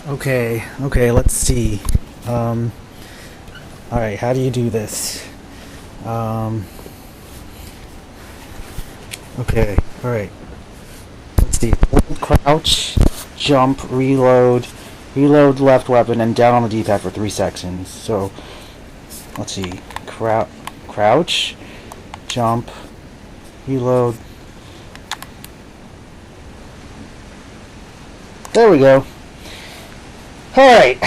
Okay, let's see. Alright, how do you do this? Okay, alright. Let's see. Hold, crouch, jump, reload left weapon, and down on the D-pad for 3 seconds. So, let's see. Crouch, jump, reload. There we go. Alright.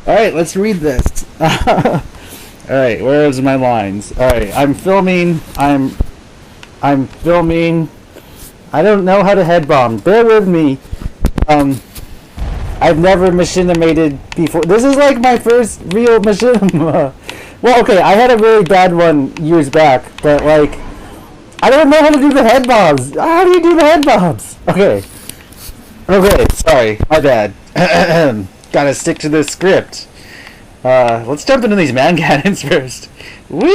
Alright, let's read this. Alright, where is my lines? Alright, I'm filming. I'm filming. I don't know how to head bomb. Bear with me. I've never machinimated before. This is like my first real machinima. Well, okay, I had a really bad one years back, but like, I don't know how to do the head bombs. How do you do the head bombs? Okay, sorry, my bad. Gotta stick to this script. Let's jump into these man cannons first. Whee!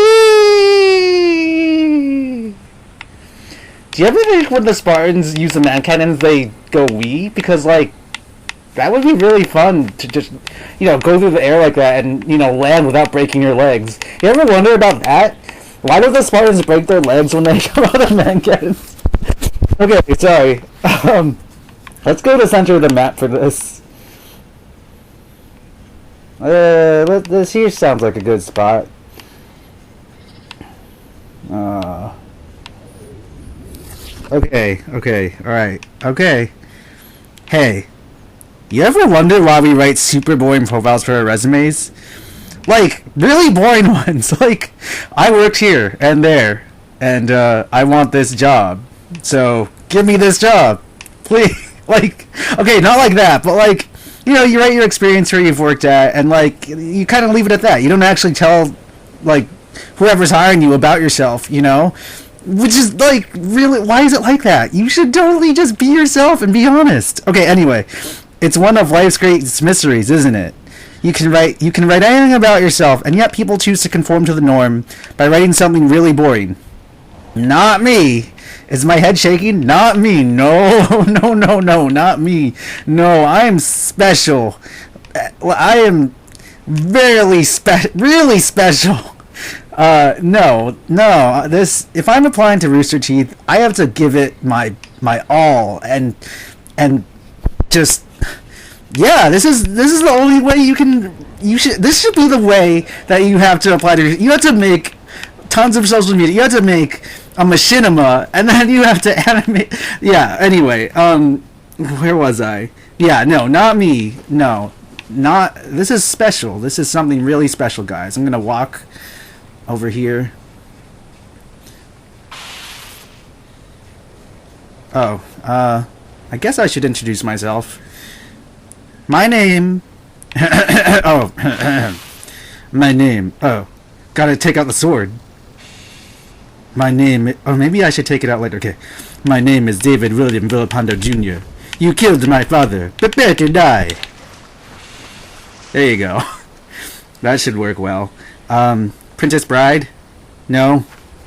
Do you ever think when the Spartans use the man cannons, they go wee? Because, like, that would be really fun to just, go through the air like that and, land without breaking your legs. You ever wonder about that? Why do the Spartans break their legs when they come out of man cannons? Okay, sorry. Let's go to the center of the map for this. This here sounds like a good spot. Okay, alright, okay. Hey, you ever wonder why we write super boring profiles for our resumes? Like, really boring ones. Like, I worked here and there, and I want this job. So, give me this job. Please. Like, okay, not like that, but like, you write your experience where you've worked at, and like, you kind of leave it at that. You don't actually tell, like, whoever's hiring you about yourself, Which is, like, really, why is it like that? You should totally just be yourself and be honest. Okay, anyway, it's one of life's greatest mysteries, isn't it? You can write anything about yourself, and yet people choose to conform to the norm by writing something really boring. Not me. Is my head shaking? Not me. No, not me. No, I am special. I am really special. No. This, if I'm applying to Rooster Teeth, I have to give it my all, and just, yeah. This is the only way this should be the way that you have to apply to. You have to make tons of social media. You have to make a machinima, and then you have to animate. Yeah. Anyway, where was I? Yeah. No, not me. No, not. This is special. This is something really special, guys. I'm gonna walk over here. Oh, I guess I should introduce myself. My name. My name. Oh, gotta take out the sword. My name. Oh, maybe I should take it out later. Okay. My name is David William Villapando Jr. You killed my father. Prepare to die. There you go. That should work well. Princess Bride? No?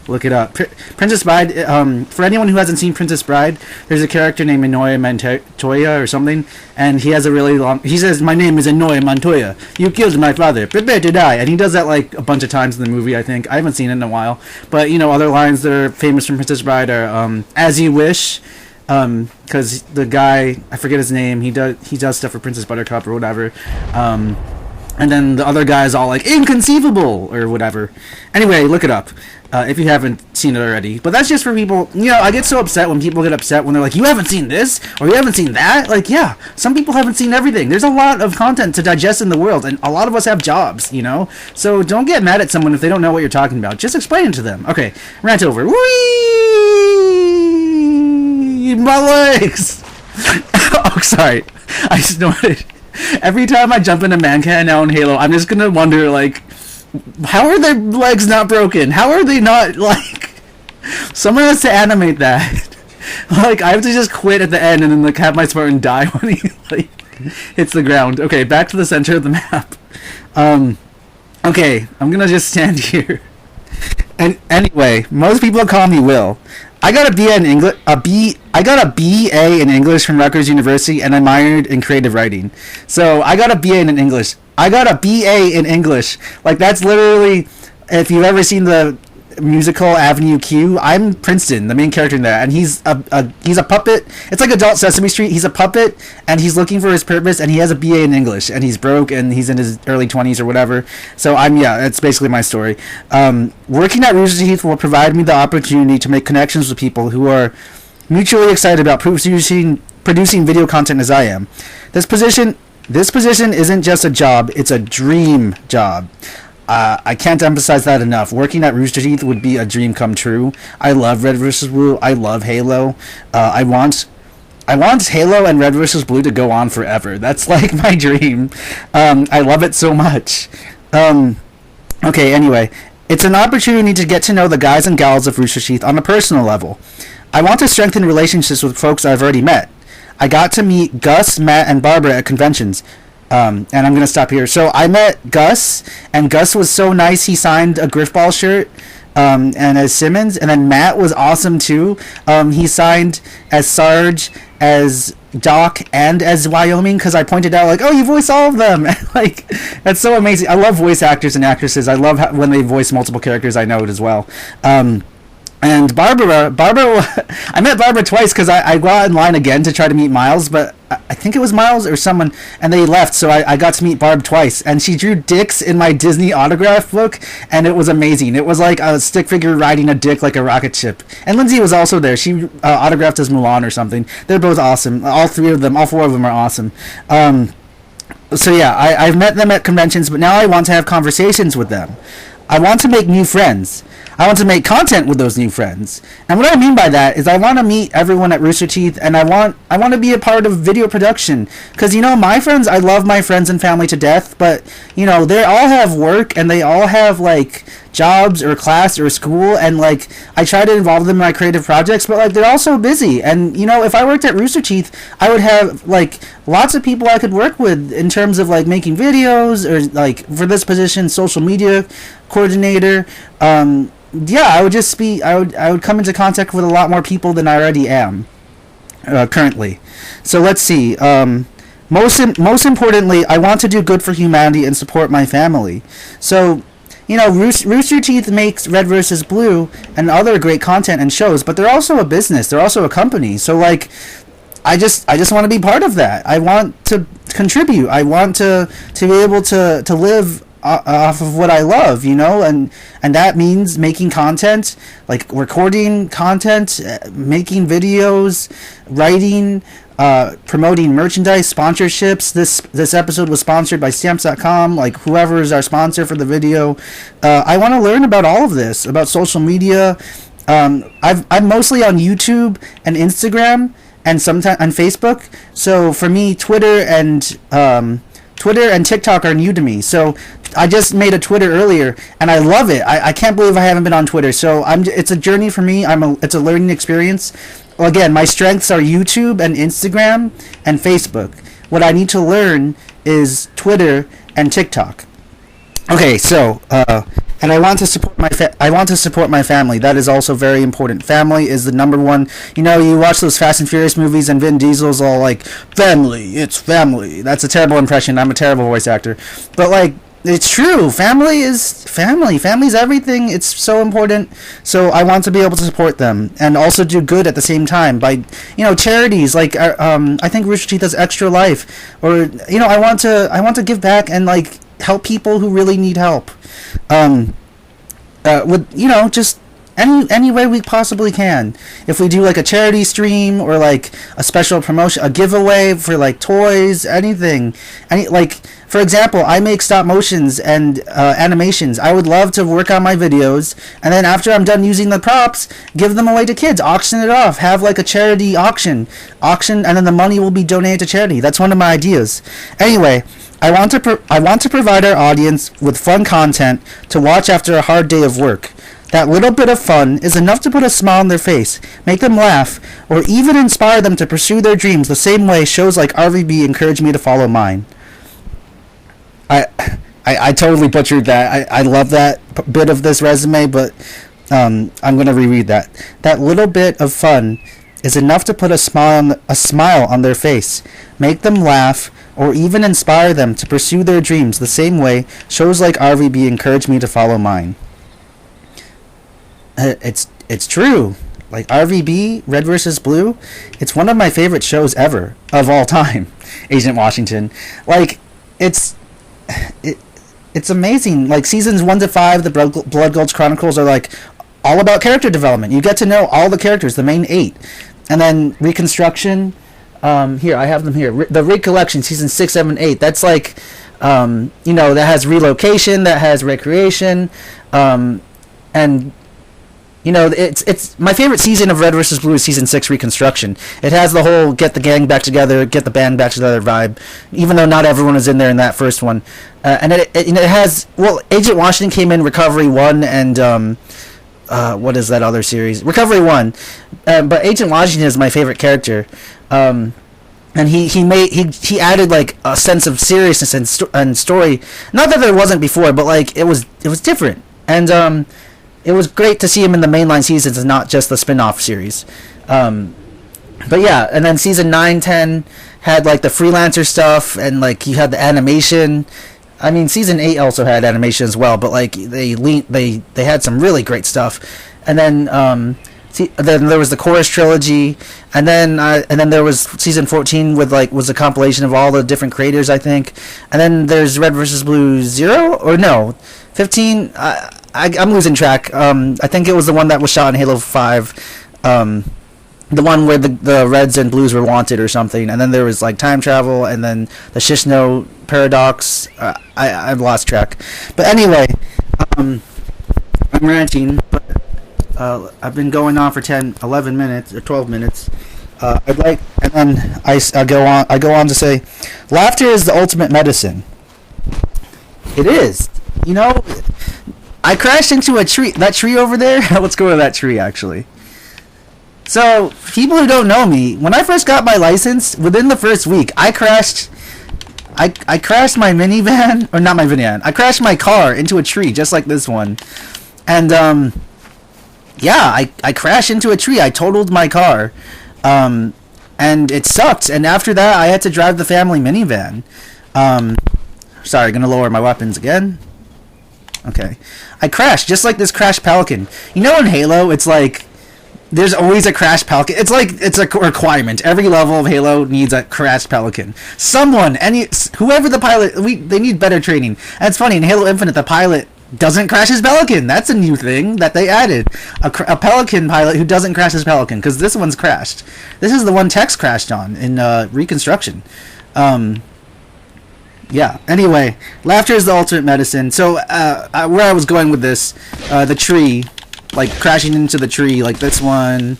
Look it up. Princess Bride, for anyone who hasn't seen Princess Bride, there's a character named Inoue Montoya or something, and he has a really long... He says, my name is Inoue Montoya. You killed my father. Prepare to die. And he does that, like, a bunch of times in the movie, I think. I haven't seen it in a while. But, other lines that are famous from Princess Bride are, As You Wish, because the guy, I forget his name, he does stuff for Princess Buttercup or whatever, and then the other guy's all like, inconceivable, or whatever. Anyway, look it up, if you haven't seen it already. But that's just for people, I get so upset when people get upset when they're like, you haven't seen this, or you haven't seen that. Like, yeah, some people haven't seen everything. There's a lot of content to digest in the world, and a lot of us have jobs, So don't get mad at someone if they don't know what you're talking about. Just explain it to them. Okay, rant over. Whee! My legs! Oh, sorry. I snorted. Every time I jump into Mancan now in Halo, I'm just gonna wonder, like, how are their legs not broken? How are they not, like... Someone has to animate that. Like, I have to just quit at the end and then, like, have my Spartan die when he, like, hits the ground. Okay, back to the center of the map. Okay, I'm gonna just stand here. And anyway, most people call me Will. I got a BA in English. I got a BA in English from Rutgers University, and I minored in creative writing. So I got a BA in English. I got a BA in English. Like that's literally, if you've ever seen the musical Avenue Q, I'm Princeton, the main character in that, and he's a puppet. It's like Adult Sesame Street. He's a puppet, and he's looking for his purpose, and he has a BA in English, and he's broke, and he's in his early 20s or whatever. So that's basically my story. Working at Rooster Teeth will provide me the opportunity to make connections with people who are mutually excited about producing video content as I am. This position isn't just a job; it's a dream job. I can't emphasize that enough. Working at Rooster Teeth would be a dream come true. I love Red vs. Blue. I love Halo. I want Halo and Red vs. Blue to go on forever. That's like my dream. I love it so much. Okay, anyway. It's an opportunity to get to know the guys and gals of Rooster Teeth on a personal level. I want to strengthen relationships with folks I've already met. I got to meet Gus, Matt, and Barbara at conventions. And I'm going to stop here. So I met Gus, and Gus was so nice. He signed a Griffball shirt and as Simmons. And then Matt was awesome, too. He signed as Sarge, as Doc, and as Wyoming, because I pointed out, like, oh, you voice all of them. Like, that's so amazing. I love voice actors and actresses. I love when they voice multiple characters. I know it as well. And Barbara, I met Barbara twice because I got in line again to try to meet Miles, but I think it was Miles or someone, and they left, so I got to meet Barb twice, and she drew dicks in my Disney autograph book, and it was amazing. It was like a stick figure riding a dick like a rocket ship. And Lindsay was also there. She autographed as Mulan or something. They're both awesome. All four of them are awesome. So yeah, I've met them at conventions, but now I want to have conversations with them. I want to make new friends. I want to make content with those new friends. And what I mean by that is I want to meet everyone at Rooster Teeth, and I want to be a part of video production. Because, my friends, I love my friends and family to death, but, they all have work, and they all have, like, jobs or class or school, and, like, I try to involve them in my creative projects, but, like, they're all so busy. And, if I worked at Rooster Teeth, I would have, like, lots of people I could work with in terms of, like, making videos, or, like, for this position, social media coordinator. I would come into contact with a lot more people than I already am currently. So let's see. Most importantly, I want to do good for humanity and support my family. So, Rooster Teeth makes Red vs. Blue and other great content and shows, but they're also a business. They're also a company. So, like, I just want to be part of that. I want to contribute. I want to be able to live off of what I love, and that means making content, like recording content, making videos, writing, promoting merchandise, sponsorships. This episode was sponsored by Stamps.com, like whoever is our sponsor for the video. I want to learn about all of this, about social media. I'm mostly on YouTube and Instagram and sometimes on Facebook. So for me, Twitter and TikTok are new to me. So I just made a Twitter earlier, and I love it. I can't believe I haven't been on Twitter. So it's a journey for me. It's a learning experience. Again, my strengths are YouTube and Instagram and Facebook. What I need to learn is Twitter and TikTok. Okay, so and I want to support my family. That is also very important. Family is the number one. You watch those Fast and Furious movies, and Vin Diesel's all like, "Family, it's family." That's a terrible impression. I'm a terrible voice actor, but like, it's true. Family is family. Family's everything. It's so important. So I want to be able to support them and also do good at the same time by, charities like I think Rooster Teeth does Extra Life, or I want to give back and like help people who really need help. With just any way we possibly can. If we do like a charity stream or like a special promotion, a giveaway for like toys, anything, for example, I make stop motions and animations. I would love to work on my videos, and then after I'm done using the props, give them away to kids, auction it off, have like a charity auction, and then the money will be donated to charity. That's one of my ideas. Anyway, I want to provide our audience with fun content to watch after a hard day of work. That little bit of fun is enough to put a smile on their face, make them laugh, or even inspire them to pursue their dreams the same way shows like RVB encouraged me to follow mine. I totally butchered that. I love that bit of this resume, but I'm gonna reread that. That little bit of fun is enough to put a smile on their face, make them laugh, or even inspire them to pursue their dreams the same way shows like RVB encouraged me to follow mine. It's true. Like RVB, Red vs. Blue, it's one of my favorite shows ever of all time. Agent Washington, like it's amazing. Like seasons 1 to 5, the Blood Gulch Chronicles are like all about character development. You get to know all the characters, the main 8, and then Reconstruction. Here I have them here. The Recollection, season 6, 7, 8. That's like, that has relocation, that has recreation, and. It's my favorite season of Red vs. Blue is season 6, Reconstruction. It has the whole get the gang back together, get the band back together vibe, even though not everyone is in there in that first one. And it has, Agent Washington came in Recovery 1 and, what is that other series? Recovery 1. But Agent Washington is my favorite character. And he added like a sense of seriousness and story. Not that there wasn't before, but like it was different. And, it was great to see him in the mainline seasons and not just the spin-off series. But yeah, and then season 9, 10 had like the freelancer stuff and like you had the animation. I mean, season 8 also had animation as well, but like they had some really great stuff. And then then there was the Chorus trilogy, and then there was season 14 was a compilation of all the different creators, I think. And then there's Red vs. Blue 0 or no, 15. I'm losing track. I think it was the one that was shot in Halo 5. The one where the Reds and Blues were wanted or something. And then there was like time travel, and then the Shishno paradox. I've lost track. But anyway, I'm ranting. But I've been going on for 10, 11 minutes or 12 minutes. And then I go on to say, laughter is the ultimate medicine. It is. I crashed into a tree. That tree over there? Let's go to that tree, actually. So, people who don't know me, when I first got my license, within the first week, I crashed my minivan, or not my minivan, I crashed my car into a tree, just like this one. And, I crashed into a tree. I totaled my car. And it sucked. And after that, I had to drive the family minivan. Sorry, gonna lower my weapons again. Okay. I crashed, just like this crashed Pelican. In Halo, it's like, there's always a crashed Pelican. It's like, it's a requirement. Every level of Halo needs a crashed Pelican. Whoever the pilot, they need better training. And it's funny, in Halo Infinite, the pilot doesn't crash his Pelican. That's a new thing that they added. A Pelican pilot who doesn't crash his Pelican, because this one's crashed. This is the one Tex crashed on in Reconstruction. Yeah, anyway, laughter is the ultimate medicine. So, where I was going with this, the tree, like crashing into the tree, like this one,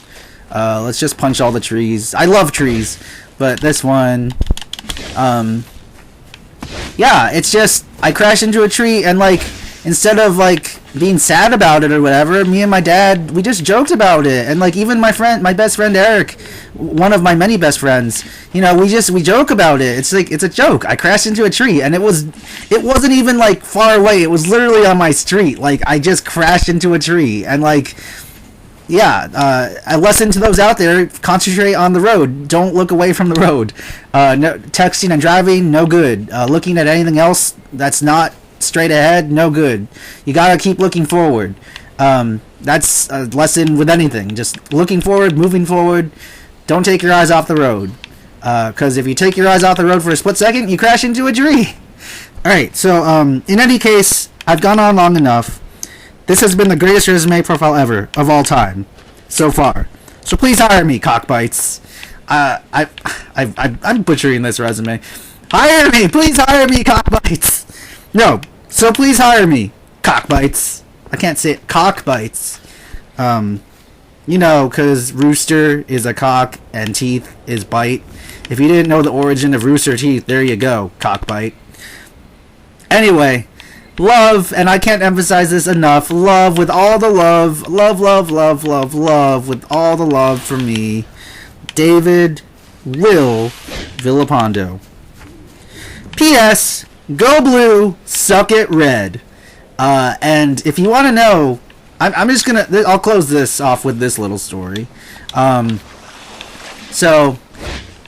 let's just punch all the trees. I love trees, but this one, yeah, it's just, I crashed into a tree, and like, instead of like being sad about it or whatever, me and my dad, we just joked about it. And like, even my best friend Eric, one of my many best friends, we joke about it. It's like, it's a joke. I crashed into a tree, and it wasn't even like far away. It was literally on my street. Like, I just crashed into a tree. And like, yeah, a lesson to those out there: concentrate on the road. Don't look away from the road. No texting and driving, no good. Looking at anything else that's not straight ahead, no good. You gotta keep looking forward. That's a lesson with anything. Just looking forward, moving forward. Don't take your eyes off the road. Because if you take your eyes off the road for a split second, you crash into a tree. Alright, so in any case, I've gone on long enough. This has been the greatest resume profile ever, of all time, so far. So please hire me, cockbites. I'm butchering this resume. Hire me! Please hire me, cockbites! No, so please hire me, cockbites. I can't say it, cockbites. Because rooster is a cock and teeth is bite. If you didn't know the origin of rooster teeth, there you go, cockbite. Anyway, love, and I can't emphasize this enough, love with all the love, love with all the love for me, David Will Villapando. P.S. Go blue, suck it red. And if you want to know I'm just gonna. I'll close this off with this little story. So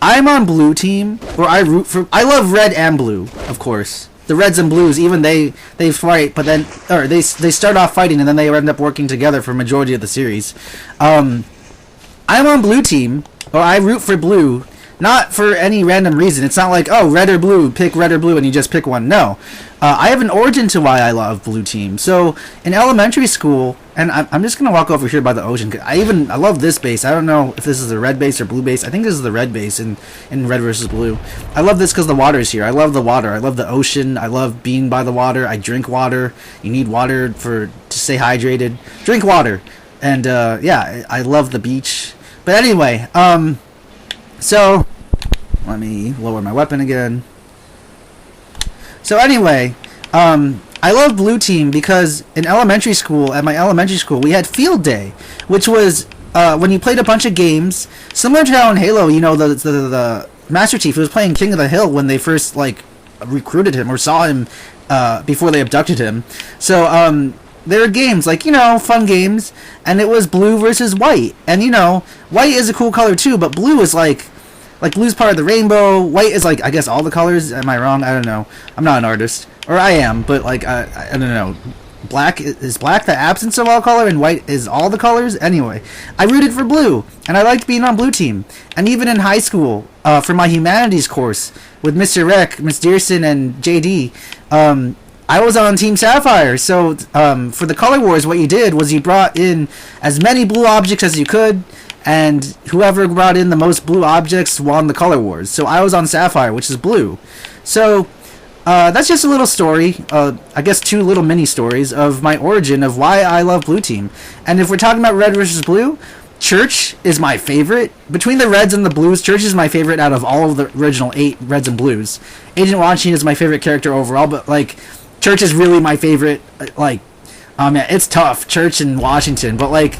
I'm on blue team, or I root for. I love red and blue, of course. The reds and blues, even they fight, but then or they start off fighting and then they end up working together for majority of the series. I'm on blue team, or I root for blue, not for any random reason. It's not like, oh, red or blue, pick red or blue, and you just pick one. No. I have an origin to why I love blue team. So in elementary school, and I'm just gonna walk over here by the ocean. I love this base. I don't know if this is the red base or blue base. I think this is the red base in Red versus Blue. I love this because the water is here. I love the water. I love the ocean. I love being by the water. I drink water. You need water to stay hydrated. Drink water. And yeah, I love the beach. But anyway, so let me lower my weapon again. So anyway, I love blue team because at my elementary school, we had field day, which was when you played a bunch of games, similar to how in Halo, you know, the Master Chief was playing King of the Hill when they first recruited him or saw him before they abducted him. So there are games like, you know, fun games, and it was blue versus white, and you know, white is a cool color too, but blue is like blue's part of the rainbow. White is I guess all the colors. Am I wrong? I don't know. I'm not an artist, or I am, but I don't know. Black is black the absence of all color, and white is all the colors. Anyway, I rooted for blue, and I liked being on blue team. And even in high school, for my humanities course with Mr. Rec, Miss Dearson, and JD, I was on Team Sapphire. So for the color wars, what you did was you brought in as many blue objects as you could, and whoever brought in the most blue objects won the color wars. So I was on Sapphire, which is blue. So that's just a little story, I guess 2 little mini stories of my origin of why I love blue team. And if we're talking about red versus blue, Church is my favorite. Between the reds and the blues, Church is my favorite out of all of the original 8 reds and blues. Agent Washington is my favorite character overall, but Church is really my favorite. Yeah, it's tough, Church and Washington, but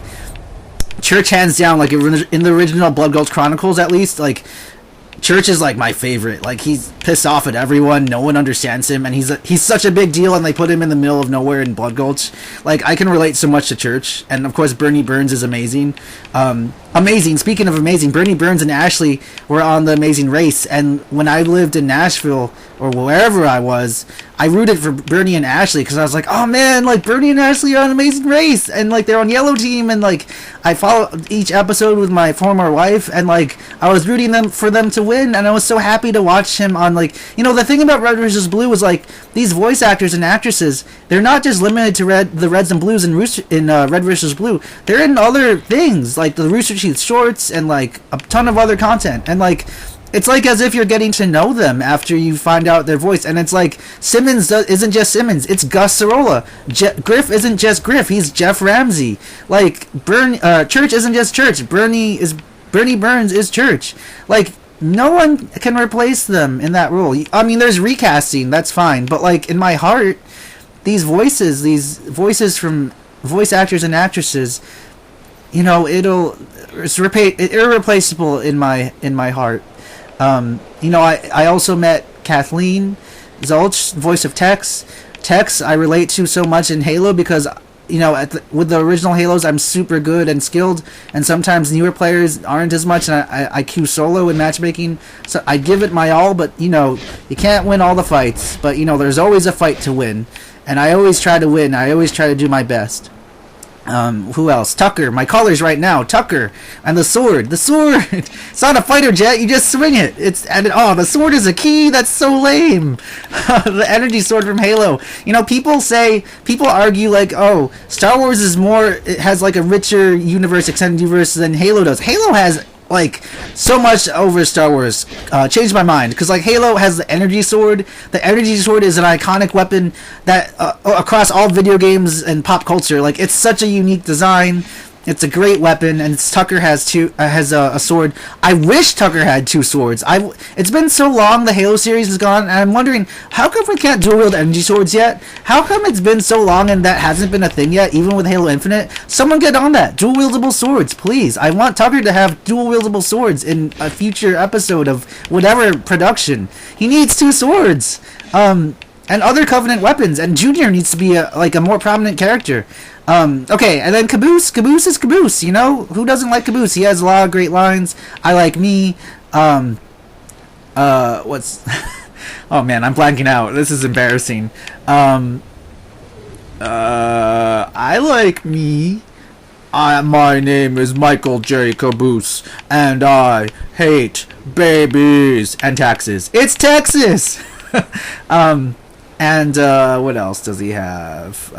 Church hands down, in the original Blood Gulch Chronicles, at least, Church is my favorite. He's pissed off at everyone, no one understands him, and he's such a big deal, and they put him in the middle of nowhere in Blood Gulch. I can relate so much to Church, and of course Bernie Burns is amazing. Amazing, speaking of amazing, Bernie Burns and Ashley were on the Amazing Race, and when I lived in Nashville, or wherever I was, I rooted for Bernie and Ashley, because I was like, oh man, Bernie and Ashley are on Amazing Race, and they're on Yellow Team, and I followed each episode with my former wife, and I was rooting for them to win, and I was so happy to watch him on, the thing about Red vs. Blue was these voice actors and actresses, they're not just limited to the Reds and Blues in Red vs. Blue, they're in other things, the Rooster Teeth shorts, and a ton of other content, and it's as if you're getting to know them after you find out their voice, and it's Simmons isn't just Simmons, it's Gus Sorolla. Griff isn't just Griff, he's Jeff Ramsey. Church isn't just Church, Bernie Burns is Church. No one can replace them in that role. I mean, there's recasting, that's fine, but in my heart, these voices from voice actors and actresses, it's irreplaceable in my heart. I also met Kathleen Zulch, voice of Tex. Tex I relate to so much in Halo because, with the original Halos, I'm super good and skilled, and sometimes newer players aren't as much, and I queue solo in matchmaking, so I give it my all, but, you can't win all the fights, but, there's always a fight to win, and I always try to win, I always try to do my best. Who else? Tucker. My colors right now. Tucker. And the sword. The sword. It's not a fighter jet. You just swing it. The sword is a key. That's so lame. The energy sword from Halo. People argue Star Wars it has a richer universe, extended universe than Halo does. Halo has so much over Star Wars. Changed my mind because Halo has the energy sword. The energy sword is an iconic weapon that across all video games and pop culture. It's such a unique design. It's a great weapon, and Tucker has a sword. I wish Tucker had 2 swords. It's been so long the Halo series has gone, and I'm wondering, how come we can't dual wield energy swords yet? How come it's been so long and that hasn't been a thing yet, even with Halo Infinite? Someone get on that. Dual wieldable swords, please. I want Tucker to have dual wieldable swords in a future episode of whatever production. He needs 2 swords. And and other Covenant weapons. And Junior needs to be a more prominent character. Okay, and then Caboose. Caboose is Caboose. You know, who doesn't like Caboose? He has a lot of great lines. I like me. What's? Oh man, I'm blanking out. This is embarrassing. I like me. My name is Michael J. Caboose, and I hate babies and taxes. It's Texas! And what else does he have?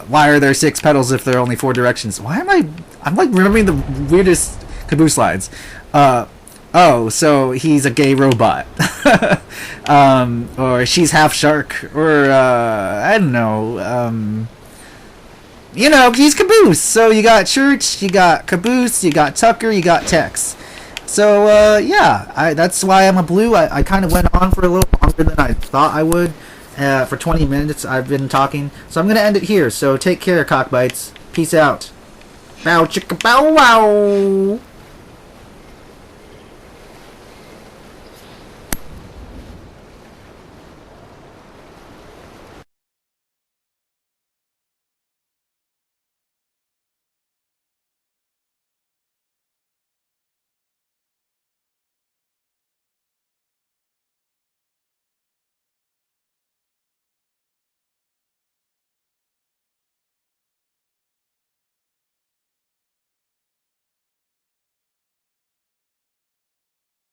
Why are there 6 pedals if there are only 4 directions? Why am I'm like remembering the weirdest Caboose lines. Oh, so he's a gay robot. Or she's half shark. Or, I don't know. You know, he's Caboose. So you got Church, you got Caboose, you got Tucker, you got Tex. So, yeah, that's why I'm a blue. I kind of went on for a little longer than I thought I would. For 20 minutes I've been talking. So I'm going to end it here. So take care, Cockbites. Peace out. Bow chicka bow wow.